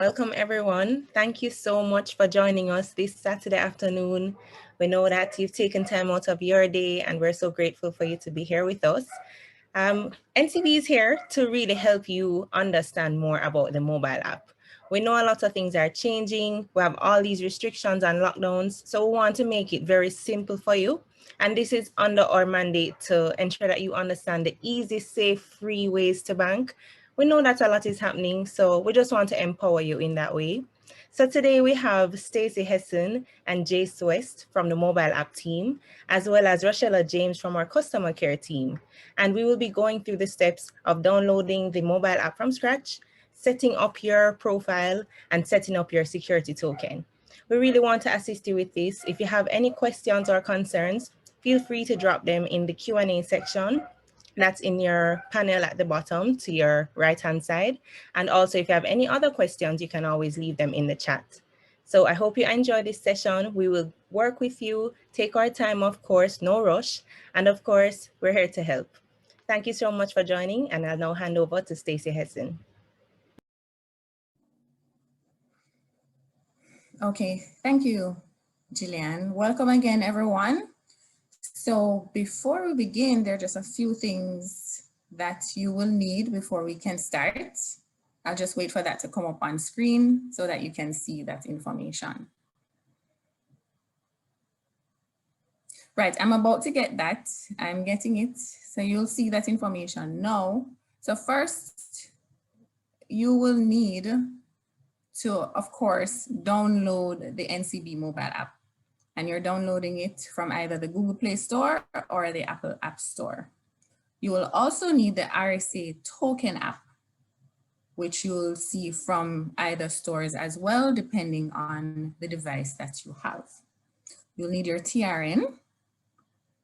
Welcome everyone. Thank you so much for joining us this Saturday afternoon. We know that you've taken time out of your day and we're so grateful for you to be here with us. NCB is here to really help you understand more about the mobile app. We know a lot of things are changing. We have all these restrictions and lockdowns, so we want to make it very simple for you. And this is under our mandate to ensure that you understand the easy, safe, free ways to bank. We know that a lot is happening, so we just want to empower you in that way. So today we have Stacey Hessen and Jace West from the mobile app team, as well as Rochella James from our customer care team. And we will be going through the steps of downloading the mobile app from scratch, setting up your profile, and setting up your security token. We really want to assist you with this. If you have any questions or concerns, feel free to drop them in the Q&A section. That's in your panel at the bottom to your right-hand side. And also, if you have any other questions, you can always leave them in the chat. So I hope you enjoy this session. We will work with you, take our time, of course, no rush. And of course, we're here to help. Thank you so much for joining, and I'll now hand over to Stacey Hessen. Okay, thank you, Jillian. Welcome again, everyone. So before we begin, there are just a few things that you will need before we can start. I'll just wait for that to come up on screen so that you can see that information. Right, I'm about to get that. I'm getting it. So you'll see that information now. So first, you will need to, of course, download the NCB Mobile App. And you're downloading it from either the Google Play Store or the Apple App Store. You will also need the RSA token app, which you'll see from either stores as well, depending on the device that you have. You'll need your TRN.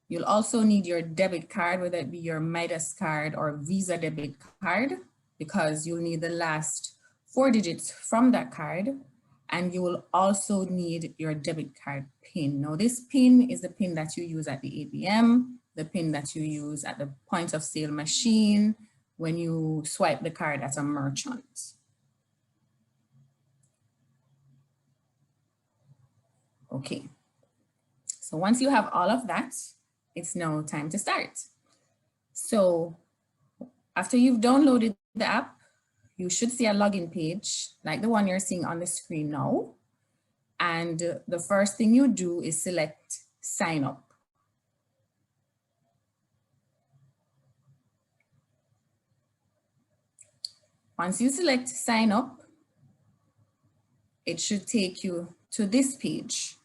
You'll also need your debit card, whether it be your Midas card or Visa debit card, because you'll need the last 4 digits from that card. And you will also need your debit card PIN. Now, this PIN is the PIN that you use at the ATM, the PIN that you use at the point of sale machine when you swipe the card at a merchant. Okay, so once you have all of that, it's now time to start. So after you've downloaded the app, you should see a login page like the one you're seeing on the screen now. And the first thing you do is select sign up. Once you select sign up, it should take you to this page.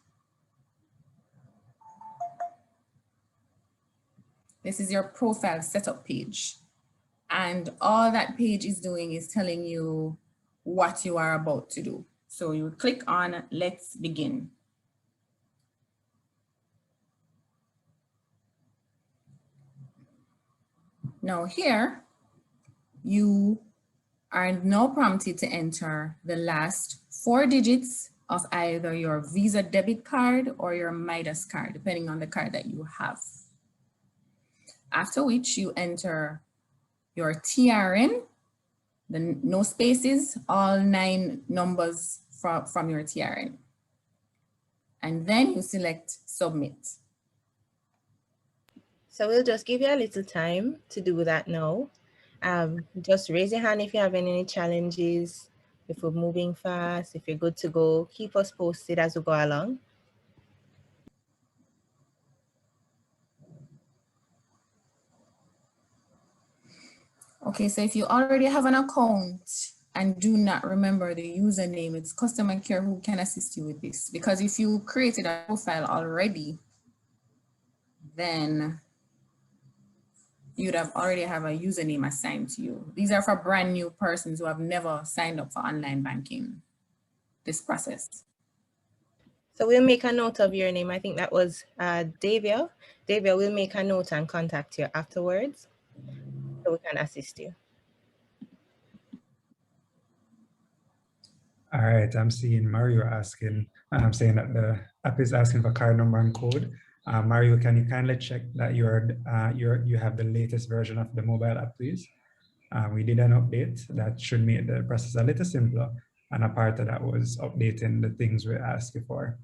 This is your profile setup page. And all that page is doing is telling you what you are about to do. So you click on let's begin. Now here, you are now prompted to enter the last 4 digits of either your Visa debit card or your Midas card, depending on the card that you have. After which you enter your TRN, no spaces, all 9 numbers from your TRN. And then you select submit. So we'll just give you a little time to do that now. Just raise your hand if you have any challenges, if we're moving fast, if you're good to go. Keep us posted as we go along. Okay, so if you already have an account and do not remember the username, it's customer care who can assist you with this. Because if you created a profile already, then you'd have already have a username assigned to you. These are for brand new persons who have never signed up for online banking, this process. So we'll make a note of your name. I think that was Davia. Davia, we'll make a note and contact you afterwards so we can assist you. All right, I'm seeing Mario asking, I'm saying that the app is asking for card number and code. Mario, can you kindly check that you have the latest version of the mobile app, please? We did an update that should make the process a little simpler. And a part of that was updating the things we asked you for.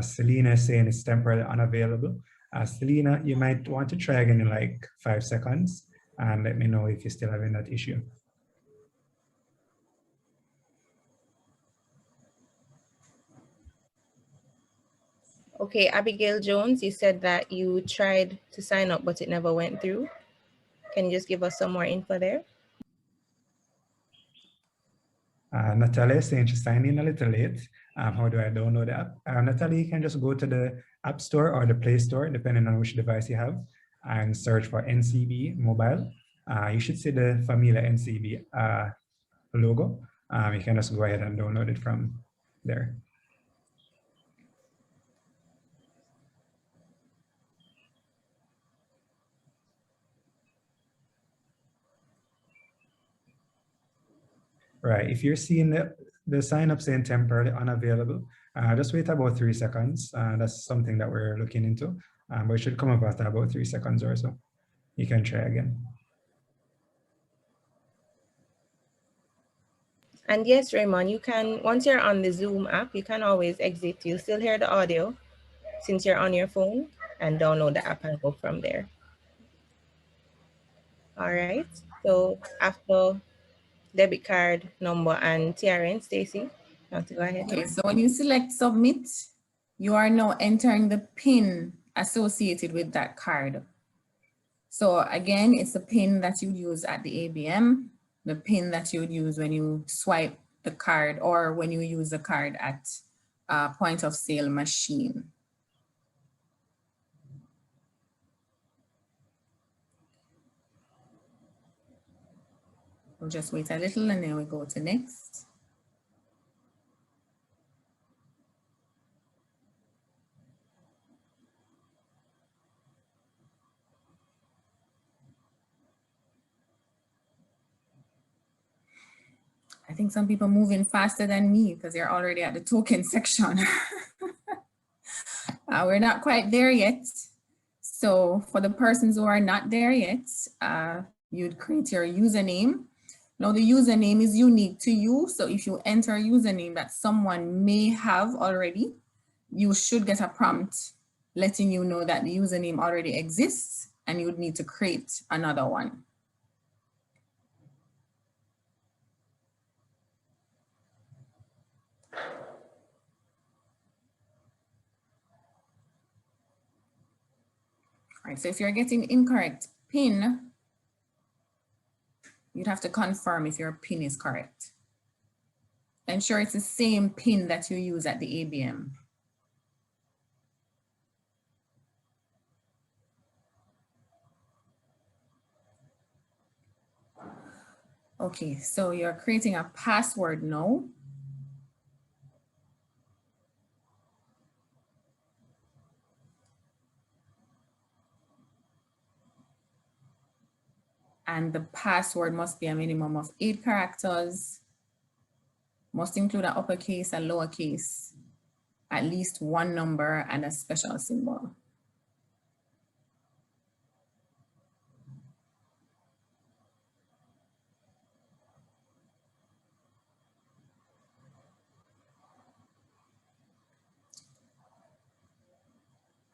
Selena is saying it's temporarily unavailable. Selena, you might want to try again in like 5 seconds and let me know if you're still having that issue. Okay, Abigail Jones, you said that you tried to sign up, but it never went through. Can you just give us some more info there? Natalia is saying she signed in a little late. How do I download the app? Natalia, you can just go to the App Store or the Play Store, depending on which device you have, and search for NCB Mobile. You should see the familiar NCB logo. You can just go ahead and download it from there. Right, if you're seeing the sign up saying temporarily unavailable, just wait about 3 seconds. That's something that we're looking into, but it should come up after about 3 seconds or so. You can try again. And yes, Raymond, you can, once you're on the Zoom app, you can always exit. You'll still hear the audio since you're on your phone, and download the app and go from there. All right, so after debit card number and TRN, Stacy, you want to go ahead? Okay, so when you select submit, you are now entering the PIN associated with that card. So again, it's the PIN that you use at the ABM, the PIN that you would use when you swipe the card or when you use the card at a point of sale machine. We'll just wait a little and then we go to next. I think some people moving faster than me because they're already at the token section. We're not quite there yet. So for the persons who are not there yet, you'd create your username. Now the username is unique to you. So if you enter a username that someone may have already, you should get a prompt letting you know that the username already exists and you would need to create another one. All right, so if you're getting incorrect PIN, you'd have to confirm if your PIN is correct. Ensure it's the same PIN that you use at the ABM. Okay, so you're creating a password now. And the password must be a minimum of 8 characters, must include an uppercase and lowercase, at least one number and a special symbol.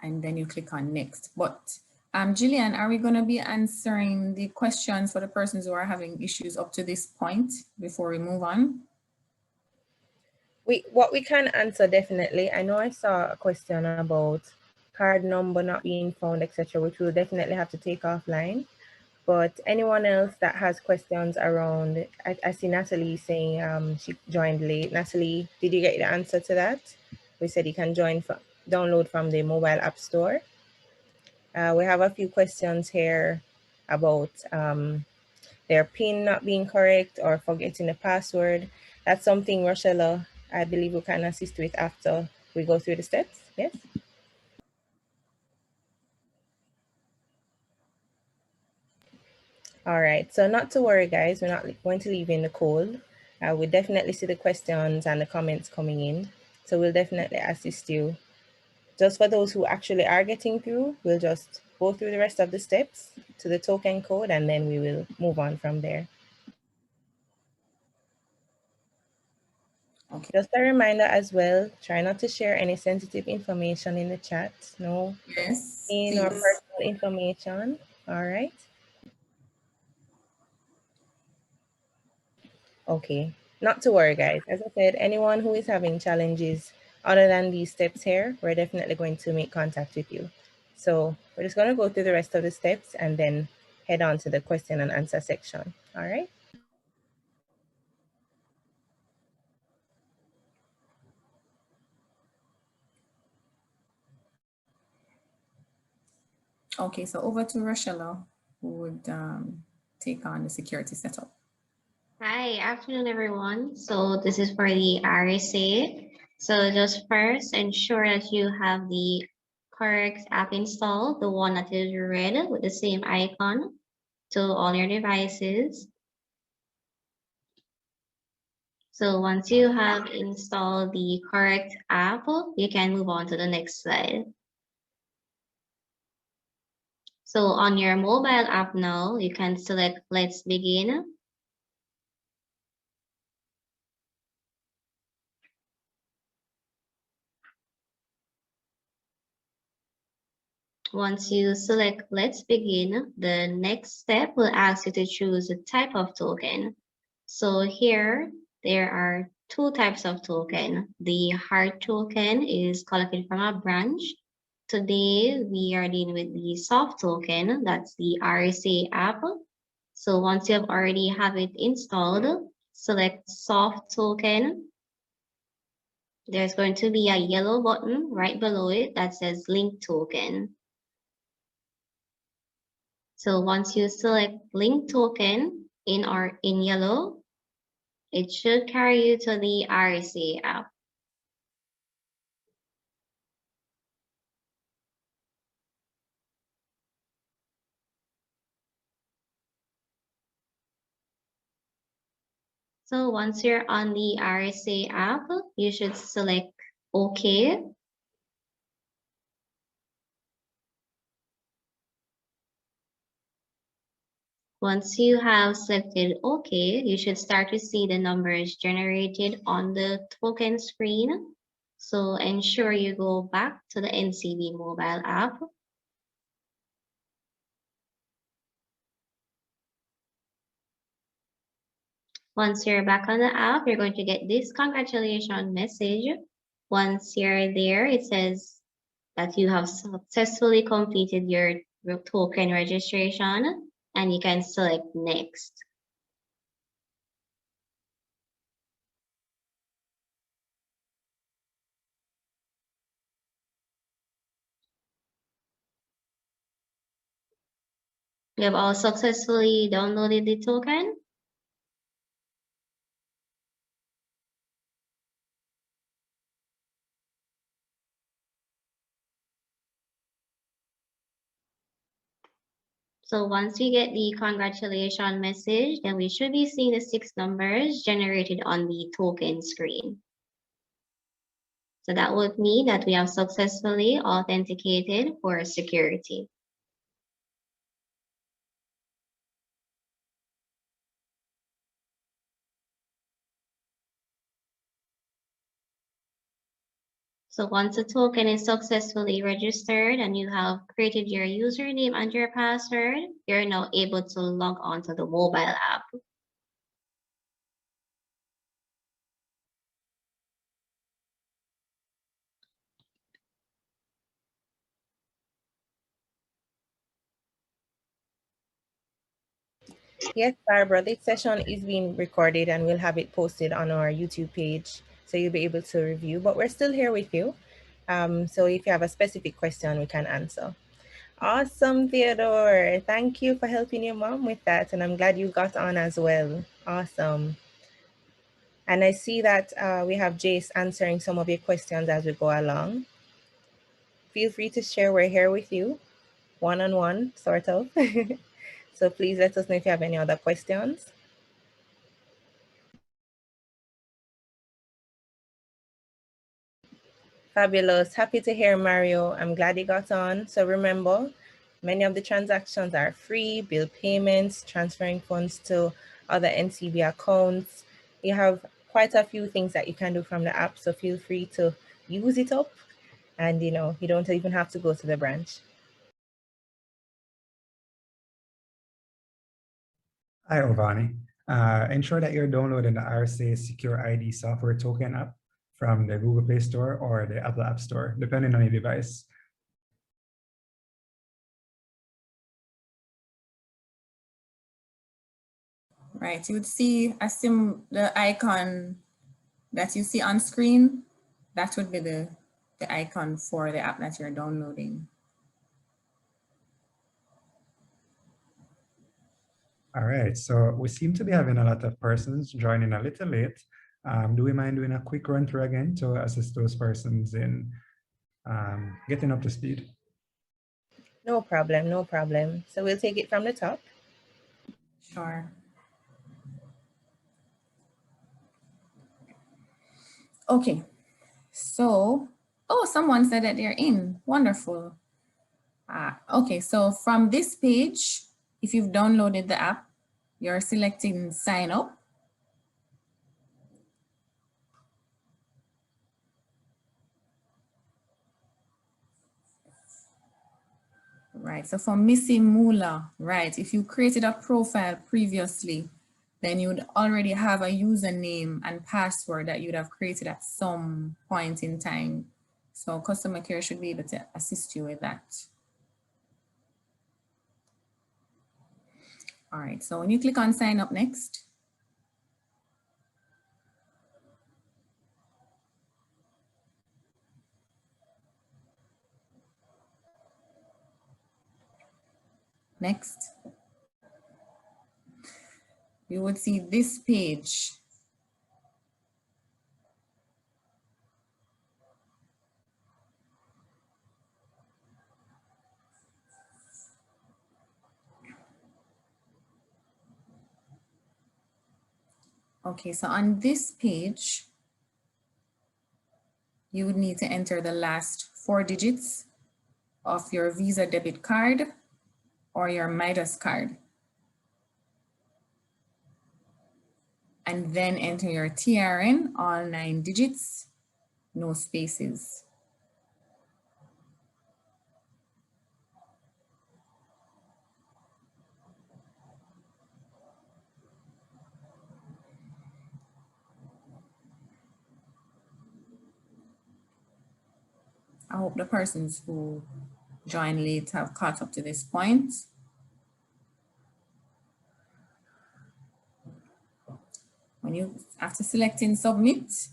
And then you click on next. But Jillian, are we going to be answering the questions for the persons who are having issues up to this point before we move on? What we can answer definitely. I know I saw a question about card number not being found, etc., which we'll definitely have to take offline. But anyone else that has questions around, I see Natalie saying she joined late. Natalie, did you get the answer to that? We said you can download from the mobile app store. We have a few questions here about their PIN not being correct or forgetting the password. That's something, Rochella, I believe we can assist with after we go through the steps. Yes? All right, so not to worry, guys. We're not going to leave you in the cold. We definitely see the questions and the comments coming in. So we'll definitely assist you. Just for those who actually are getting through, we'll just go through the rest of the steps to the token code and then we will move on from there. Okay. Just a reminder as well, try not to share any sensitive information in the chat. No Yes, in or please. personal information. All right. Okay. Not to worry, guys. As I said, anyone who is having challenges other than these steps here, we're definitely going to make contact with you. So we're just going to go through the rest of the steps and then head on to the question and answer section. All right. Okay, so over to Rochella, who would take on the security setup. Hi, afternoon everyone. So this is for the RSA. So just first ensure that you have the correct app installed, the one that is red with the same icon to all your devices. So once you have installed the correct app, you can move on to the next slide. So on your mobile app now, you can select Let's Begin. Once you select Let's Begin, the next step will ask you to choose a type of token. So here, there are two types of token. The hard token is collected from a branch. Today, we are dealing with the soft token, that's the RSA app. So once you have already have it installed, select soft token. There's going to be a yellow button right below it that says link token. So once you select link token in yellow, it should carry you to the RSA app. So once you're on the RSA app, you should select OK. Once you have selected OK, you should start to see the numbers generated on the token screen. So ensure you go back to the NCB mobile app. Once you're back on the app, you're going to get this congratulations message. Once you're there, it says that you have successfully completed your token registration and you can select next. You have all successfully downloaded the token. So once we get the congratulations message, then we should be seeing the 6 numbers generated on the token screen. So that would mean that we have successfully authenticated for security. So once the token is successfully registered and you have created your username and your password, you're now able to log on to the mobile app. Yes, Barbara, this session is being recorded and we'll have it posted on our YouTube page, so you'll be able to review, but we're still here with you. So if you have a specific question, we can answer. Awesome, Theodore. Thank you for helping your mom with that. And I'm glad you got on as well. Awesome. And I see that we have Jace answering some of your questions as we go along. Feel free to share. We're here with you, one-on-one, sort of. So please let us know if you have any other questions. Fabulous. Happy to hear, Mario. I'm glad you got on. So remember, many of the transactions are free, bill payments, transferring funds to other NCB accounts. You have quite a few things that you can do from the app, so feel free to use it up, and you don't even have to go to the branch. Hi, Ovani. Ensure that you're downloading the RSA SecurID software token app from the Google Play Store or the Apple App Store, depending on your device. Right, you would see the icon that you see on screen. That would be the icon for the app that you're downloading. All right, so we seem to be having a lot of persons joining a little late. Do we mind doing a quick run through again to assist those persons in getting up to speed? No problem, no problem. So we'll take it from the top. Sure. Okay, so, oh, someone said that they're in. Wonderful. Okay, so from this page, if you've downloaded the app, you're selecting sign up. Right, so for Missy Mula, right, if you created a profile previously, then you would already have a username and password that you'd have created at some point in time. So customer care should be able to assist you with that. All right, so when you click on sign up next, next, you would see this page. Okay, so on this page, you would need to enter the last 4 digits of your Visa debit card or your Midas card. And then enter your TRN, all 9 digits, no spaces. I hope the persons who joined late have caught up to this point. When you, after selecting submit,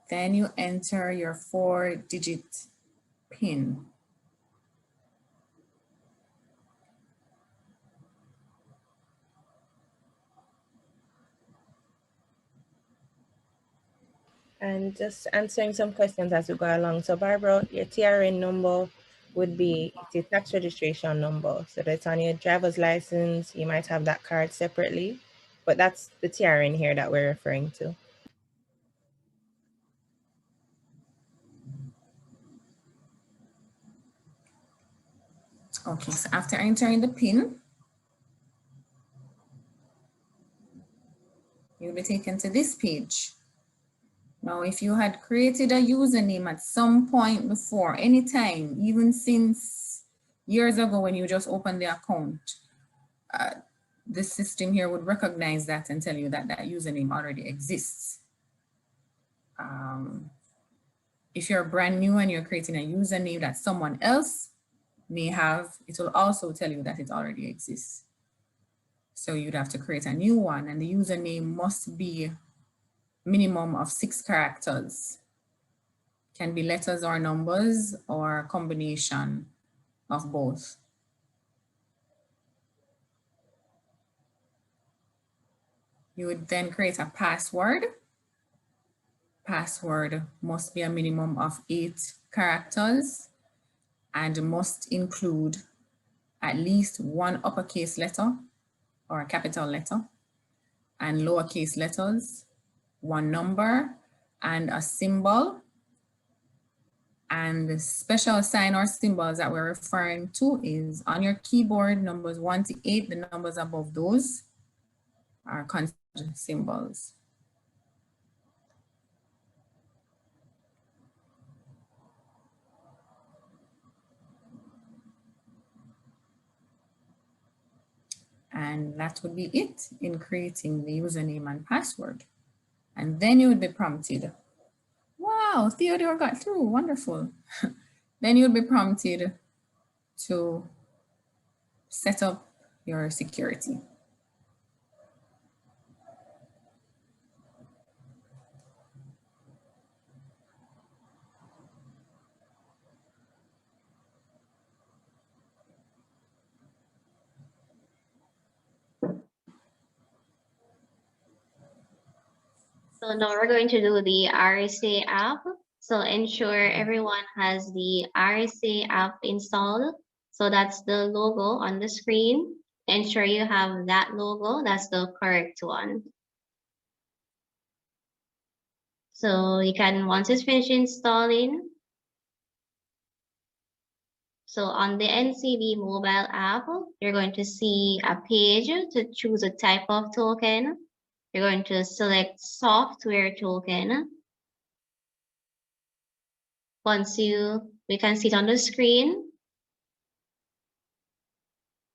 then you enter your 4-digit PIN. And just answering some questions as we go along. So Barbara, your TRN number would be the tax registration number. So that's on your driver's license. You might have that card separately, but that's the TRN here that we're referring to. Okay, so after entering the PIN, you'll be taken to this page. Now, if you had created a username at some point before, anytime, even since years ago when you just opened the account, the system here would recognize that and tell you that that username already exists. If you're brand new and you're creating a username that someone else may have, it will also tell you that it already exists. So you'd have to create a new one, and the username must be minimum of 6 characters. Can be letters or numbers or a combination of both. You would then create a password. Password must be a minimum of 8 characters and must include at least 1 uppercase letter or a capital letter and lowercase letters, 1 number and a symbol, And the special sign or symbols that we're referring to is on your keyboard, numbers 1 to 8, the numbers above those are considered symbols. And that would be it in creating the username and password. And then you would be prompted. Wow, Theodore got through, wonderful. Then you would be prompted to set up your security. So now we're going to do the RSA app. So ensure everyone has the RSA app installed. So that's the logo on the screen. Ensure you have that logo, that's the correct one. So you can, once it's finished installing, so on the NCB Mobile App, you're going to see a page to choose a type of token. You're going to select software token. Once we can see it on the screen.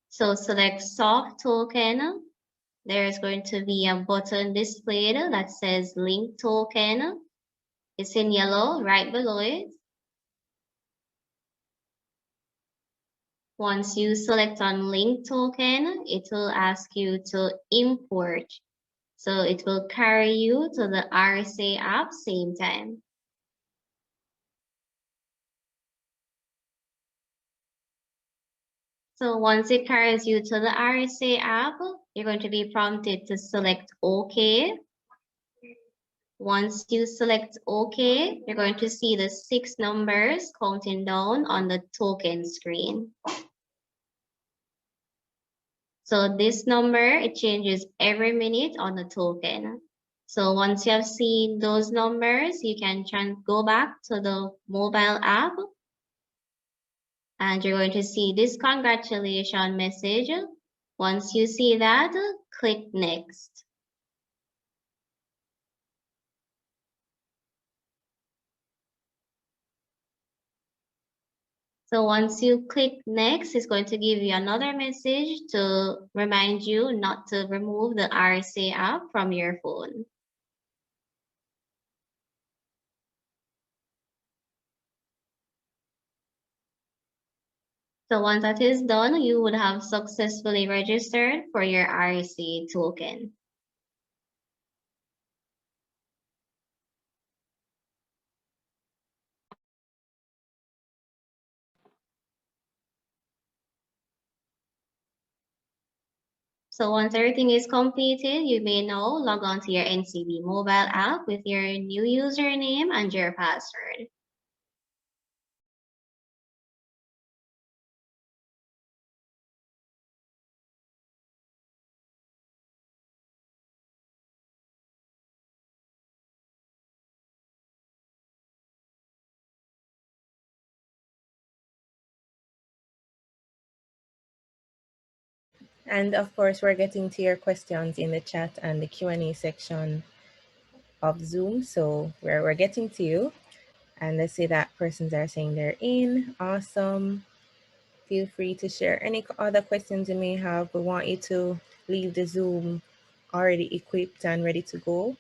So select soft token. There's going to be a button displayed that says link token. It's in yellow right below it. Once you select on link token, it will ask you to import. So it will carry you to the RSA app same time. So once it carries you to the RSA app, you're going to be prompted to select OK. Once you select OK, you're going to see the 6 numbers counting down on the token screen. So this number, it changes every minute on the token. So once you have seen those numbers, you can go back to the mobile app and you're going to see this congratulations message. Once you see that, click next. So once you click next, it's going to give you another message to remind you not to remove the RSA app from your phone. So once that is done, you would have successfully registered for your RSA token. So once everything is completed, you may now log on to your NCB mobile app with your new username and your password. And of course, we're getting to your questions in the chat and the Q&A section of Zoom. So we're getting to you. And let's say that persons are saying they're in. Awesome. Feel free to share any other questions you may have. We want you to leave the Zoom already equipped and ready to go.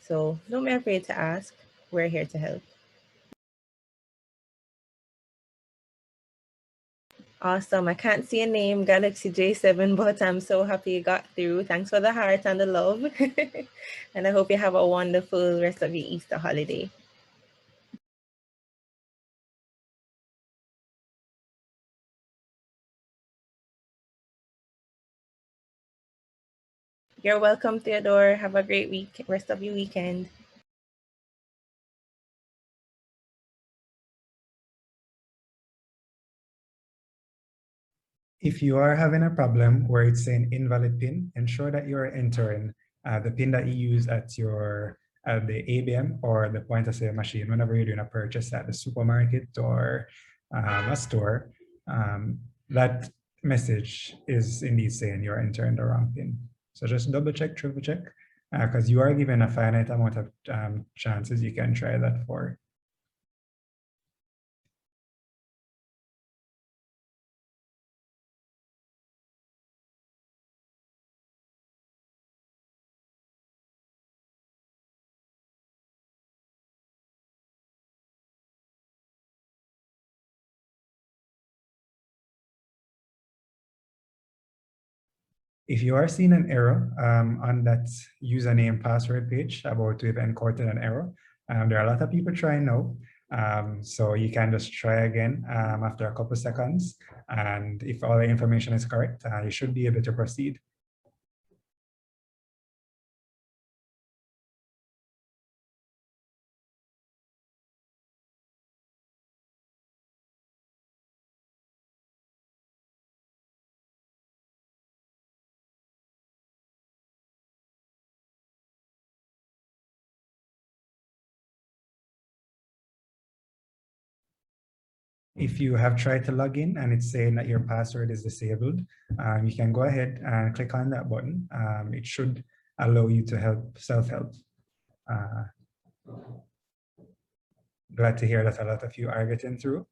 So don't be afraid to ask. We're here to help. Awesome. I can't see a name, Galaxy J7, but I'm so happy you got through. Thanks for the heart and the love. And I hope you have a wonderful rest of your Easter holiday. You're welcome, Theodore. Have a great week, rest of your weekend. If you are having a problem where it's saying invalid pin, ensure that you're entering the pin that you use at your at the ABM or the point of sale machine whenever you're doing a purchase at the supermarket or a store, that message is indeed saying you're entering the wrong PIN. So just double check, triple check, because you are given a finite amount of chances you can try that for. If you are seeing an error on that username password page about we've encountered an error, there are a lot of people trying now. So you can just try again after a couple of seconds. And if all the information is correct, you should be able to proceed. If you have tried to log in and it's saying that your password is disabled, you can go ahead and click on that button. It should allow you to help self-help. Glad to hear that a lot of you are getting through.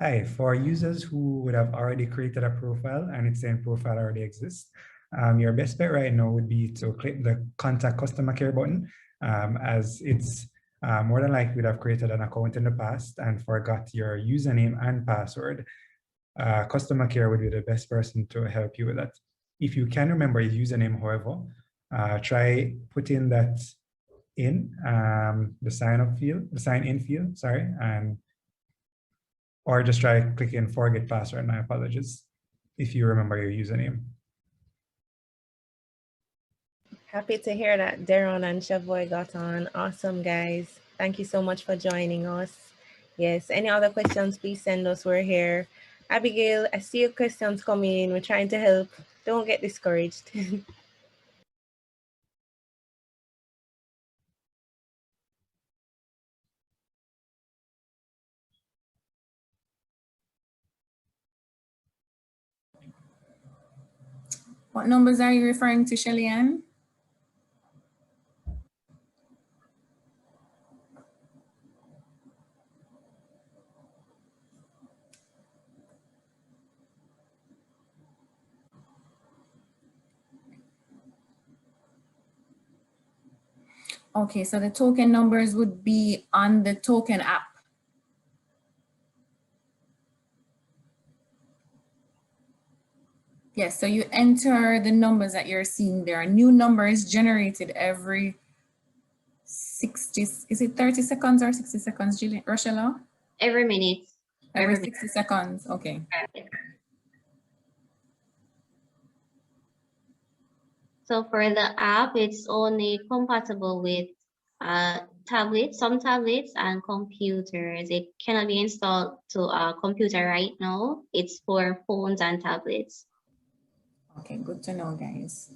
Hi, for users who would have already created a profile and it's saying profile already exists, your best bet right now would be to click the contact customer care button, as it's more than likely you'd have created an account in the past and forgot your username and password. Customer care would be the best person to help you with that. If you can remember your username, however, try putting that in the sign in field, sorry, and or just try clicking forget password. My apologies if you remember your username. Happy to hear that Deron and Chavoy got on. Awesome, guys. Thank you so much for joining us. Yes, any other questions, please send us. We're here. Abigail, I see your questions coming in. We're trying to help. Don't get discouraged. What numbers are you referring to, Shelly-Ann? Okay, so the token numbers would be on the token app. Yes, so you enter the numbers that you're seeing there. New numbers generated every 60, is it 30 seconds or 60 seconds, Rochella? Every minute. Every 60 seconds, okay. So for the app, it's only compatible with tablets, some tablets and computers. It cannot be installed to a computer right now. It's for phones and tablets. Okay, good to know, guys.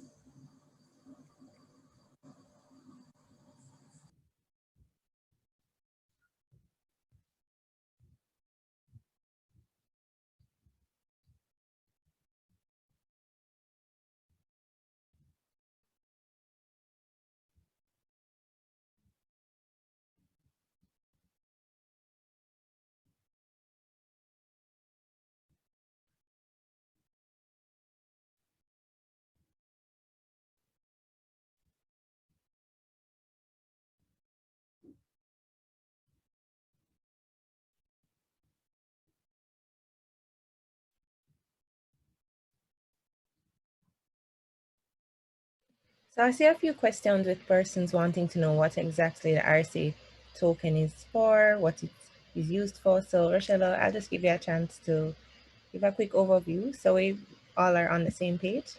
So I see a few questions with persons wanting to know what exactly the RSA token is for, what it is used for. So Rochelle, I'll just give you a chance to give a quick overview so we all are on the same page.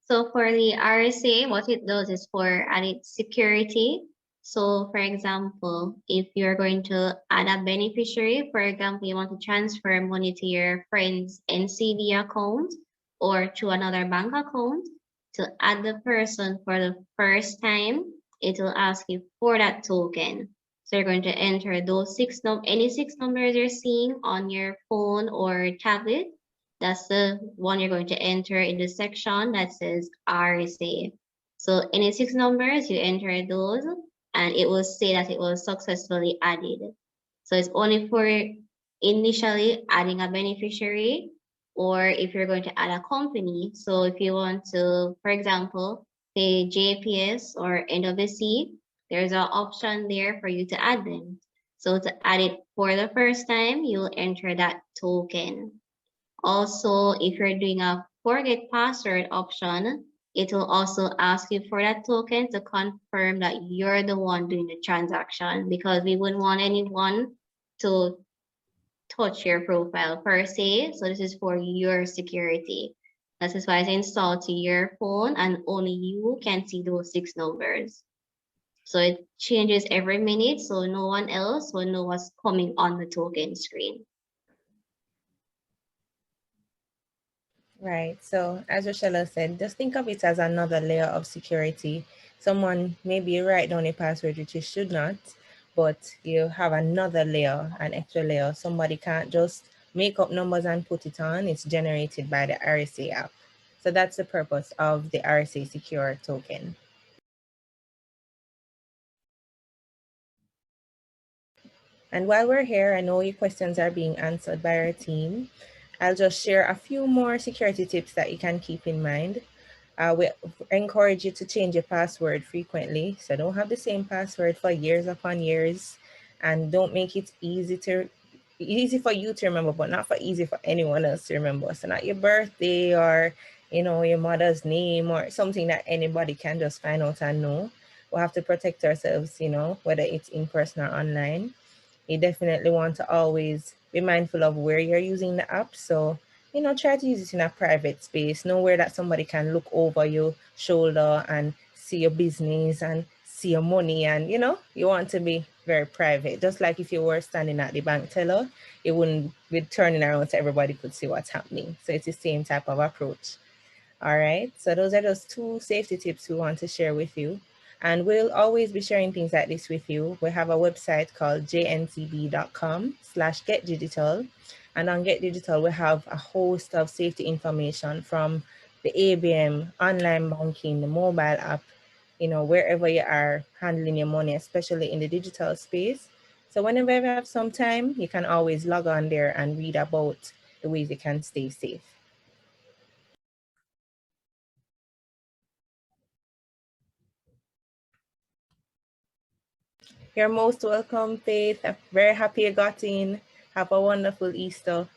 So for the RSA, what it does is for added security. So for example, if you're going to add a beneficiary, for example, you want to transfer money to your friend's NCB account or to another bank account, to add the person for the first time, it will ask you for that token. So you're going to enter those any six numbers you're seeing on your phone or tablet. That's the one you're going to enter in the section that says RSA. So any six numbers, you enter those and it will say that it was successfully added. So it's only for initially adding a beneficiary, or if you're going to add a company. So if you want to, for example, say JPS or NWC, there's an option there for you to add them. So to add it for the first time, you'll enter that token. Also, if you're doing a forget password option, it will also ask you for that token to confirm that you're the one doing the transaction, because we wouldn't want anyone to touch your profile per se. So this is for your security. That is why it's installed to your phone and only you can see those six numbers. So it changes every minute, so no one else will know what's coming on the token screen. Right. So as Rochelle said, just think of it as another layer of security. Someone maybe write down a password which you should not, but you have another layer, an extra layer. Somebody can't just make up numbers and put it on. It's generated by the RSA app. So that's the purpose of the RSA Secure token. And while we're here, I know your questions are being answered by our team. I'll just share a few more security tips that you can keep in mind. We encourage you to change your password frequently. So don't have the same password for years upon years, and don't make it easy for you to remember, but not easy for anyone else to remember. So not your birthday or, your mother's name or something that anybody can just find out and know. We'll have to protect ourselves, whether it's in person or online. You definitely want to always be mindful of where you're using the app. So, try to use it in a private space, nowhere that somebody can look over your shoulder and see your business and see your money. And, you want to be very private. Just like if you were standing at the bank teller, you wouldn't be turning around so everybody could see what's happening. So it's the same type of approach. All right, so those are just two safety tips we want to share with you. And we'll always be sharing things like this with you. We have a website called jncb.com/getdigital. And on Get Digital, we have a host of safety information from the ABM, online banking, the mobile app, wherever you are handling your money, especially in the digital space. So whenever you have some time, you can always log on there and read about the ways you can stay safe. You're most welcome, Faith. I'm very happy you got in. Have a wonderful Easter.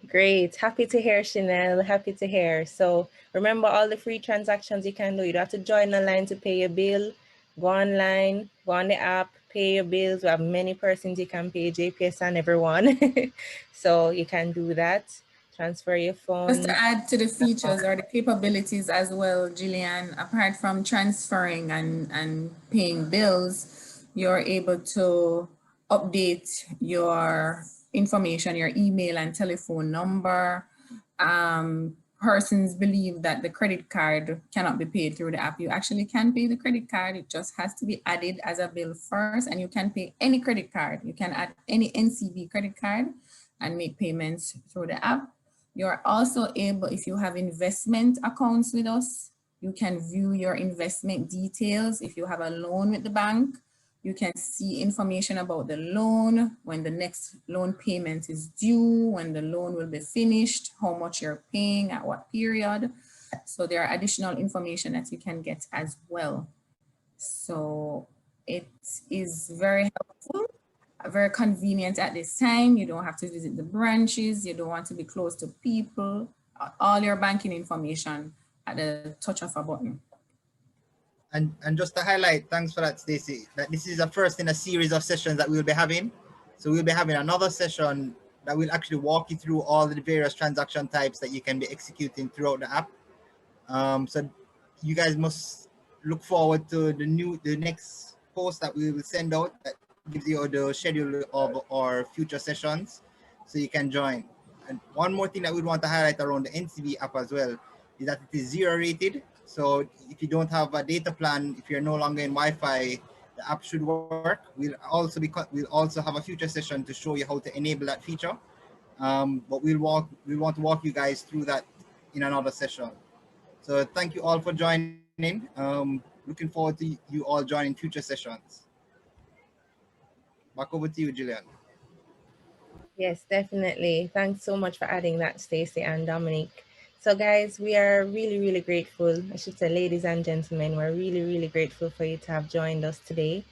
Great. Happy to hear, Chanel. Happy to hear. So remember all the free transactions you can do. You don't have to join the line to pay your bill. Go online, go on the app, pay your bills. We have many persons you can pay, JPS and everyone. So you can do that. Transfer your phone. Just to add to the features or the capabilities as well, Gillian, apart from transferring and paying bills, you're able to update your information, your email and telephone number. Persons believe that the credit card cannot be paid through the app. You actually can pay the credit card. It just has to be added as a bill first, and you can pay any credit card. You can add any NCB credit card and make payments through the app. You're also able, if you have investment accounts with us, you can view your investment details. If you have a loan with the bank, you can see information about the loan, when the next loan payment is due, when the loan will be finished, how much you're paying, at what period. So there are additional information that you can get as well. So it is very helpful, very convenient at this time. You don't have to visit the branches. You don't want to be close to people. All your banking information at the touch of a button. And just to highlight, thanks for that, Stacey, that this is the first in a series of sessions that we'll be having. So we'll be having another session that will actually walk you through all the various transaction types that you can be executing throughout the app. So you guys must look forward to the next post that we will send out that gives you the schedule of our future sessions, so you can join. And one more thing that we want to highlight around the NCB app as well is that it is 0 rated. So if you don't have a data plan, if you're no longer in Wi-Fi, the app should work. We'll also have a future session to show you how to enable that feature. But we want to walk you guys through that in another session. So thank you all for joining. Looking forward to you all joining future sessions. Back over to you, Gillian. Yes, definitely. Thanks so much for adding that, Stacey and Dominic. So guys, we are really, really grateful. I should say, ladies and gentlemen, we're really, really grateful for you to have joined us today.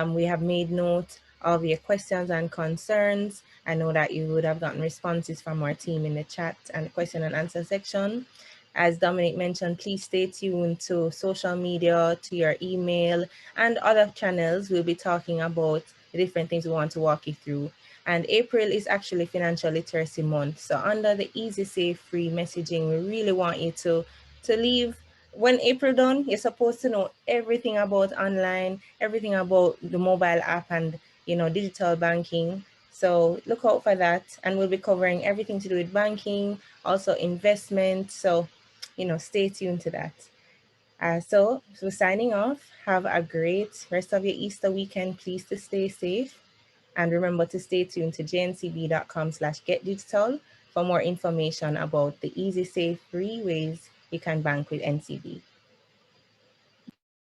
We have made note of your questions and concerns. I know that you would have gotten responses from our team in the chat and the question and answer section. As Dominic mentioned, please stay tuned to social media, to your email, and other channels. We'll be talking about the different things we want to walk you through. And April is actually Financial Literacy Month. So under the Easy, Safe, Free messaging, we really want you to leave. When April done, you're supposed to know everything about online, everything about the mobile app and, digital banking. So look out for that. And we'll be covering everything to do with banking, also investment. So, stay tuned to that. So signing off. Have a great rest of your Easter weekend. Please to stay safe. And remember to stay tuned to jncb.com/getdigital for more information about the easy, safe, free ways you can bank with NCB.